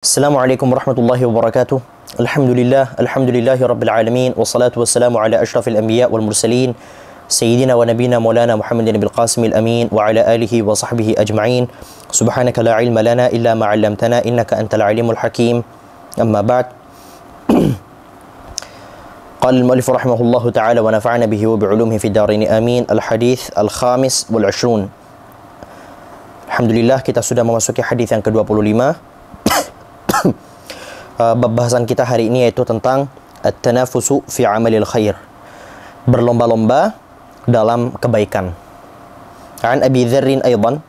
Assalamualaikum warahmatullahi wabarakatuh. Alhamdulillahi rabbil alamin. Wassalatu wassalamu ala ashrafil anbiya wal mursalin Sayyidina wa nabina maulana Muhammadin bil qasimil amin wa ala alihi wa sahbihi ajma'in. Subhanaka la ilma lana illa ma 'allamtana innaka antal alimul hakim. Amma ba'd. قال المؤلف رحمه الله تعالى ونفعنا به وبعلومه في الدارين آمين. الحديث الخامس والعشرون. Alhamdulillah kita sudah memasuki hadis yang ke-25. Bab bahasan kita hari ini yaitu tentang at-tanafusu fi amalil khair, berlomba-lomba dalam kebaikan. An Abi Dzarrin aidan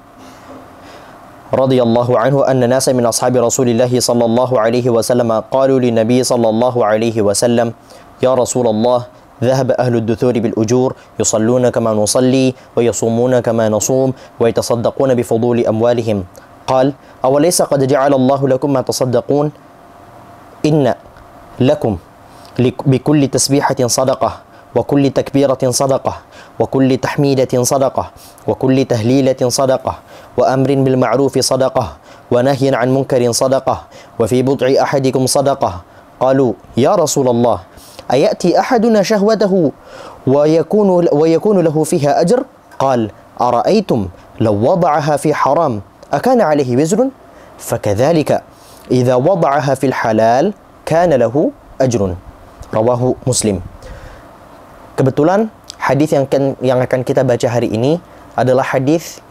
radhiyallahu anhu anna nasa min ashabi Rasulillah sallallahu alaihi wasallam qalu lin nabiy sallallahu alaihi wasallam ya Rasulullah ذهب أهل الدثور بالأجور يصلون كما نصلي ويصومون كما نصوم ويتصدقون بفضول أموالهم قال أوليس قد جعل الله لكم ما تصدقون إن لكم بكل تسبيحة صدقة وكل تكبيرة صدقة وكل تحميدة صدقة وكل تهليلة صدقة وأمر بالمعروف صدقة ونهي عن منكر صدقة وفي بضع أحدكم صدقة قالوا يا رسول الله أيأتي أحدنا شهوته ويكون له فيها أجر قال أرأيتم لو وضعها في حرام أكان عليه وزر فكذلك إذا وضعها في الحلال كان له أجر رواه مسلم. Kebetulan hadis yang akan kita baca hari ini adalah hadis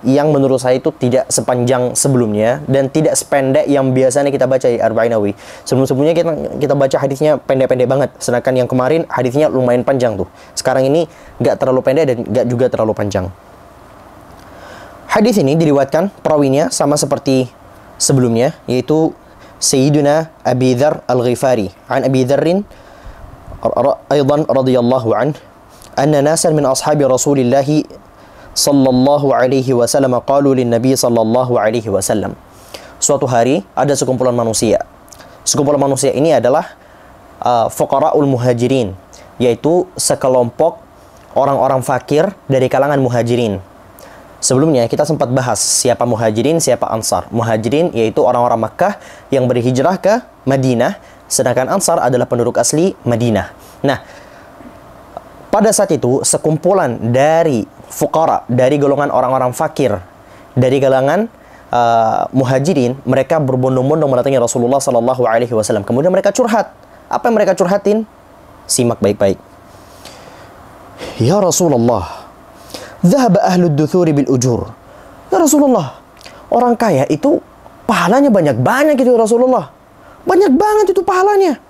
yang menurut saya itu tidak sepanjang sebelumnya dan tidak sependek yang biasanya kita baca di Arba'in Nawawi. Sebelumnya kita baca hadisnya pendek-pendek banget, sedangkan yang kemarin hadisnya lumayan panjang tuh. Sekarang ini nggak terlalu pendek dan nggak juga terlalu panjang. Hadis ini diriwayatkan perawinya sama seperti sebelumnya, yaitu Sayyiduna Abi Dzar Al-Ghifari. An Abi Dzarrin aidan radhiyallahu anhu anna nasan min ashabi Rasulillah sallallahu alaihi wasallam qalu lin nabi sallallahu alaihi wasallam. Suatu hari ada sekumpulan manusia. Sekumpulan manusia ini adalah fuqara'ul muhajirin, yaitu sekelompok orang-orang fakir dari kalangan muhajirin. Sebelumnya kita sempat bahas siapa muhajirin, siapa ansar. Muhajirin yaitu orang-orang Makkah yang berhijrah ke Madinah, sedangkan ansar adalah penduduk asli Madinah. Nah, pada saat itu sekumpulan dari fuqara, dari golongan orang-orang fakir, dari kalangan muhajirin, mereka berbondong-bondong mendatangi Rasulullah sallallahu alaihi wasallam. Kemudian mereka curhat. Apa yang mereka curhatin? Simak baik-baik. Ya Rasulullah, dhahaba ahlud duthuri bil ujur. Ya Rasulullah, orang kaya itu pahalanya banyak-banyak itu ya Rasulullah. Banyak banget itu pahalanya.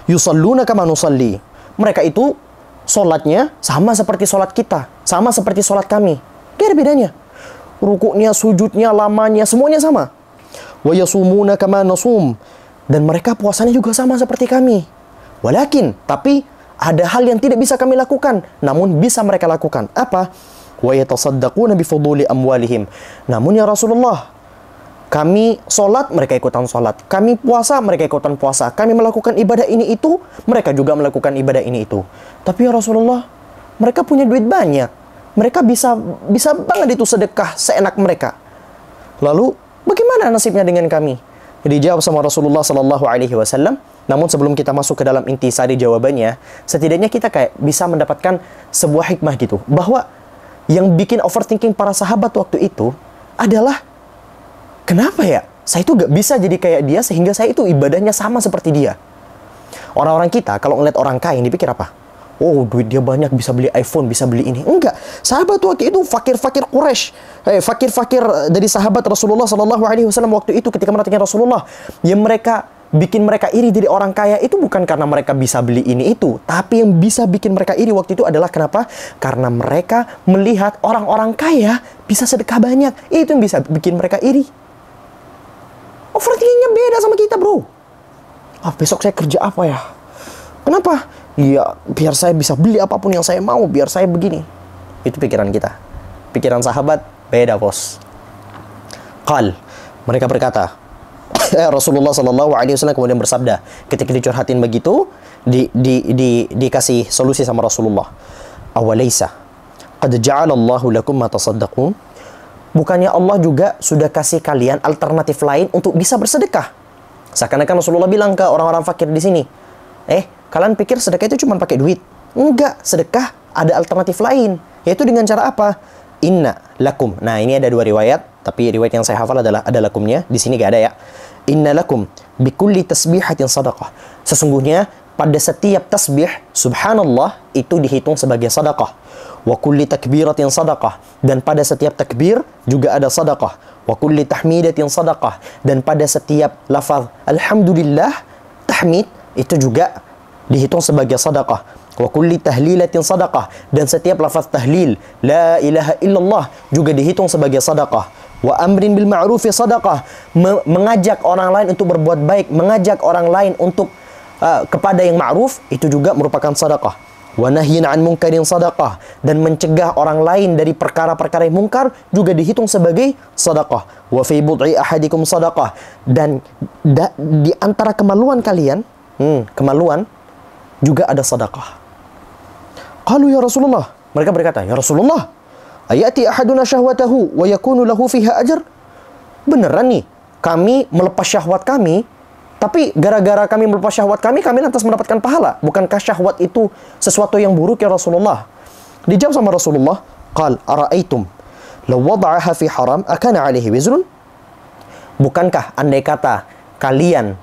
Yusalluna kama nusalli. Mereka itu solatnya sama seperti solat kita, sama seperti solat kami. Gak ada bedanya. Rukuknya, sujudnya, lamanya, semuanya sama. Wa yasumuna kama nasum. Dan mereka puasanya juga sama seperti kami. Walakin, tapi ada hal yang tidak bisa kami lakukan, namun bisa mereka lakukan. Apa? Wa yatasaddaquna bifuduli amwalihim. Namun ya Rasulullah, kami solat, mereka ikutan solat. Kami puasa, mereka ikutan puasa. Kami melakukan ibadah ini itu, mereka juga melakukan ibadah ini itu. Tapi ya Rasulullah, mereka punya duit banyak. Mereka bisa banget itu sedekah seenak mereka. Lalu, bagaimana nasibnya dengan kami? Dijawab sama Rasulullah sallallahu alaihi wasallam. Namun sebelum kita masuk ke dalam intisari jawabannya, setidaknya kita kayak bisa mendapatkan sebuah hikmah gitu. Bahwa yang bikin overthinking para sahabat waktu itu adalah, kenapa ya? Saya itu gak bisa jadi kayak dia sehingga saya itu ibadahnya sama seperti dia. Orang-orang kita kalau ngeliat orang kaya dipikir apa? Oh, duit dia banyak, bisa beli iPhone, bisa beli ini. Enggak. Sahabat waktu itu fakir-fakir Quraisy, fakir-fakir dari sahabat Rasulullah sallallahu alaihi wasallam waktu itu ketika mendatangi Rasulullah, yang mereka bikin mereka iri dari orang kaya itu bukan karena mereka bisa beli ini itu, tapi yang bisa bikin mereka iri waktu itu adalah kenapa? Karena mereka melihat orang-orang kaya bisa sedekah banyak. Itu yang bisa bikin mereka iri. Overthinkingnya beda sama kita, bro. Besok saya kerja apa ya? Kenapa? Ya, biar saya bisa beli apapun yang saya mau, biar saya begini. Itu pikiran kita. Pikiran sahabat beda, bos. Qal, mereka berkata, Rasulullah sallallahu alaihi wasallam kemudian bersabda, ketika dicurhatin begitu, dikasih solusi sama Rasulullah. Awalaysa qad ja'ala Allahu lakum ma tasaddaqun? bukannya Allah juga sudah kasih kalian alternatif lain untuk bisa bersedekah? Seakan-akan Rasulullah bilang ke orang-orang fakir di sini, kalian pikir sedekah itu cuma pakai duit? Enggak, sedekah ada alternatif lain. Yaitu dengan cara apa? Inna lakum. Nah, ini ada dua riwayat, tapi riwayat yang saya hafal adalah ada lakumnya. Di sini gak ada ya. Inna lakum bikulli tasbihatin sadaqah. Sesungguhnya pada setiap tasbih, subhanallah, itu dihitung sebagai sadaqah. Wa kulli takbiratin sadaqah. Dan pada setiap takbir juga ada sadaqah. Wa kulli tahmidatin sadaqah. Dan pada setiap lafaz alhamdulillah, tahmid, itu juga dihitung sebagai sadaqah. Wa kulli tahlilatin sadaqah. Dan setiap lafaz tahlil, la ilaha illallah, juga dihitung sebagai sadaqah. Wa amrin bil ma'rufi sadaqah. Mengajak orang lain untuk berbuat baik, mengajak orang lain untuk kepada yang ma'ruf, itu juga merupakan sadaqah. Wa nahyin an munkarin sadaqah. Dan mencegah orang lain dari perkara-perkara yang mungkar juga dihitung sebagai sadaqah. Wa fi bud'i ahadikum sadaqah. Dan di antara kemaluan kalian, kemaluan juga ada sadaqah. Qalu ya Rasulullah. Mereka berkata, ya Rasulullah, ayati ahaduna syahwatahu wa yakunu lahu fiha ajr? Beneran nih, kami melepas syahwat kami, tapi gara-gara kami melepas syahwat kami lantas mendapatkan pahala. Bukankah syahwat itu sesuatu yang buruk ya Rasulullah? Dijawab sama Rasulullah, qal ara'aitum law wada'aha fi haram akana 'alaihi wizrun? Bukankah andai kata kalian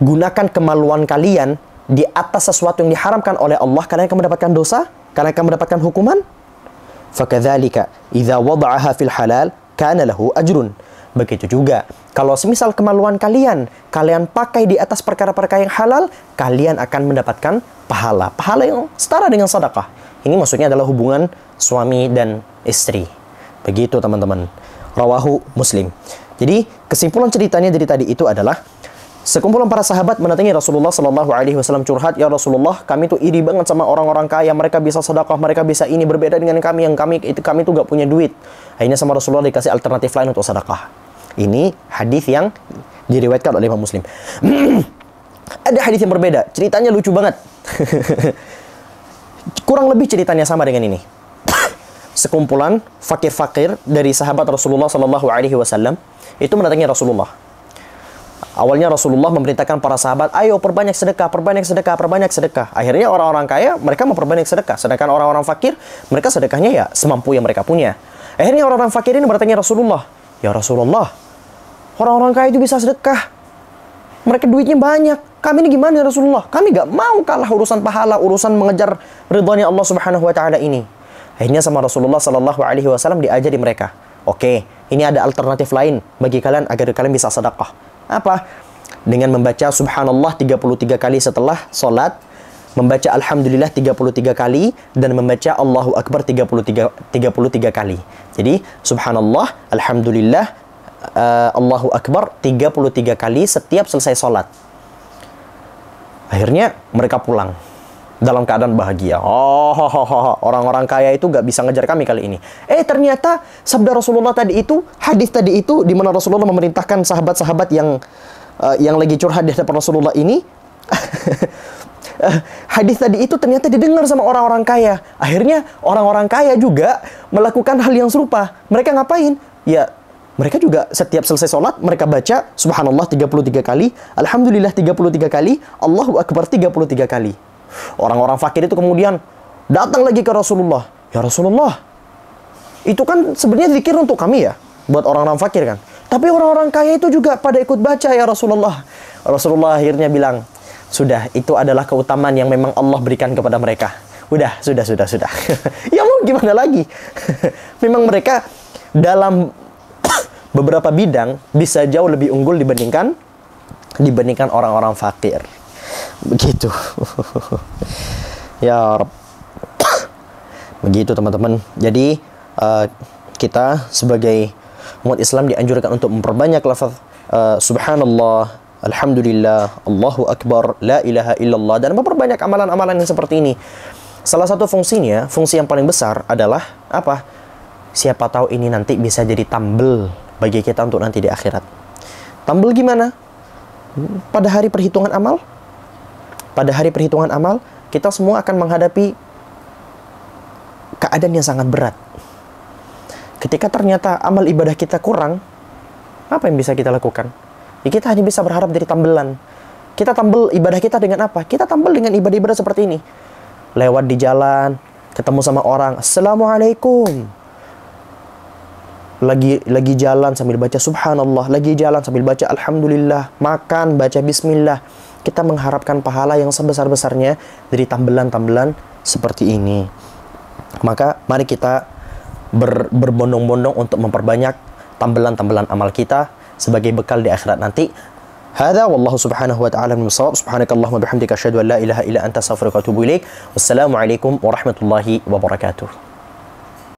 gunakan kemaluan kalian di atas sesuatu yang diharamkan oleh Allah, kalian akan mendapatkan dosa? Kalian akan mendapatkan hukuman? Fakadzalika idza wada'aha fil halal kana lahu ajrun. Begitu juga, kalau semisal kemaluan kalian pakai di atas perkara-perkara yang halal, kalian akan mendapatkan pahala. Pahala yang setara dengan sedekah. Ini maksudnya adalah hubungan suami dan istri. Begitu teman-teman. Rawahu Muslim. Jadi, kesimpulan ceritanya dari tadi itu adalah sekumpulan para sahabat mendatangi Rasulullah Shallallahu Alaihi Wasallam curhat, ya Rasulullah, kami tuh iri banget sama orang-orang kaya, mereka bisa sedekah, mereka bisa ini, berbeda dengan kami yang kami tuh gak punya duit. Akhirnya sama Rasulullah dikasih alternatif lain untuk sedekah. Ini hadis yang diriwayatkan oleh Imam Muslim. Ada hadis yang berbeda, ceritanya lucu banget. Kurang lebih ceritanya sama dengan ini. Sekumpulan fakir-fakir dari sahabat Rasulullah Shallallahu Alaihi Wasallam itu mendatangi Rasulullah. Awalnya Rasulullah memerintahkan para sahabat, ayo perbanyak sedekah, perbanyak sedekah, perbanyak sedekah. Akhirnya orang-orang kaya, mereka memperbanyak sedekah. Sedangkan orang-orang fakir, mereka sedekahnya ya semampu yang mereka punya. Akhirnya orang-orang fakir ini bertanya Rasulullah, ya Rasulullah, orang-orang kaya itu bisa sedekah. Mereka duitnya banyak. Kami ini gimana ya Rasulullah? Kami gak mau kalah urusan pahala, urusan mengejar ridhonya Allah Subhanahu wa Ta'ala ini. Akhirnya sama Rasulullah Sallallahu Alaihi Wasallam diajari mereka, oke, ini ada alternatif lain bagi kalian agar kalian bisa sedekah. Apa? Dengan membaca subhanallah 33 kali setelah sholat, membaca alhamdulillah 33 kali, dan membaca Allahu Akbar 33 kali. Jadi subhanallah, alhamdulillah, Allahu Akbar 33 kali setiap selesai sholat. Akhirnya mereka pulang dalam keadaan bahagia. Orang-orang kaya itu gak bisa ngejar kami kali ini. Ternyata sabda Rasulullah tadi itu, hadis tadi itu, di mana Rasulullah memerintahkan sahabat-sahabat yang lagi curhat di hadapan Rasulullah ini, hadis tadi itu ternyata didengar sama orang-orang kaya. Akhirnya orang-orang kaya juga melakukan hal yang serupa. Mereka ngapain? Ya, mereka juga setiap selesai sholat, mereka baca subhanallah 33 kali, alhamdulillah 33 kali, Allahu Akbar 33 kali. Orang-orang fakir itu kemudian datang lagi ke Rasulullah. Ya Rasulullah, itu kan sebenarnya zikir untuk kami ya, buat orang-orang fakir kan. Tapi orang-orang kaya itu juga pada ikut baca ya Rasulullah. Rasulullah akhirnya bilang, sudah, itu adalah keutamaan yang memang Allah berikan kepada mereka. Sudah. Ya mau gimana lagi? Memang mereka dalam beberapa bidang bisa jauh lebih unggul dibandingkan orang-orang fakir. Begitu. Ya Rabb. Begitu teman-teman. Jadi kita sebagai umat Islam dianjurkan untuk memperbanyak lafaz subhanallah, alhamdulillah, Allahu Akbar, la ilaha illallah, dan memperbanyak amalan-amalan yang seperti ini. Salah satu fungsinya, fungsi yang paling besar adalah apa? Siapa tahu ini nanti bisa jadi tambel bagi kita untuk nanti di akhirat. Tambel gimana? Pada hari perhitungan amal, kita semua akan menghadapi keadaan yang sangat berat. ketika ternyata amal ibadah kita kurang, apa yang bisa kita lakukan? Ya, kita hanya bisa berharap dari tambelan. Kita tambel ibadah kita dengan apa? Kita tambel dengan ibadah-ibadah seperti ini. Lewat di jalan, ketemu sama orang, Assalamualaikum. Lagi jalan sambil baca Subhanallah, lagi jalan sambil baca Alhamdulillah, makan, baca Bismillah. Kita mengharapkan pahala yang sebesar-besarnya dari tambelan-tambelan seperti ini. Maka mari kita berbondong-bondong untuk memperbanyak tambelan-tambelan amal kita sebagai bekal di akhirat nanti. Hadza wallahu subhanahu wa ta'ala min shawab. Subhanakallahumma bihamdika asyhadu an la ilaha illa anta astaghfiruka wa atubu ilaik. Wassalamu alaikum warahmatullahi wabarakatuh.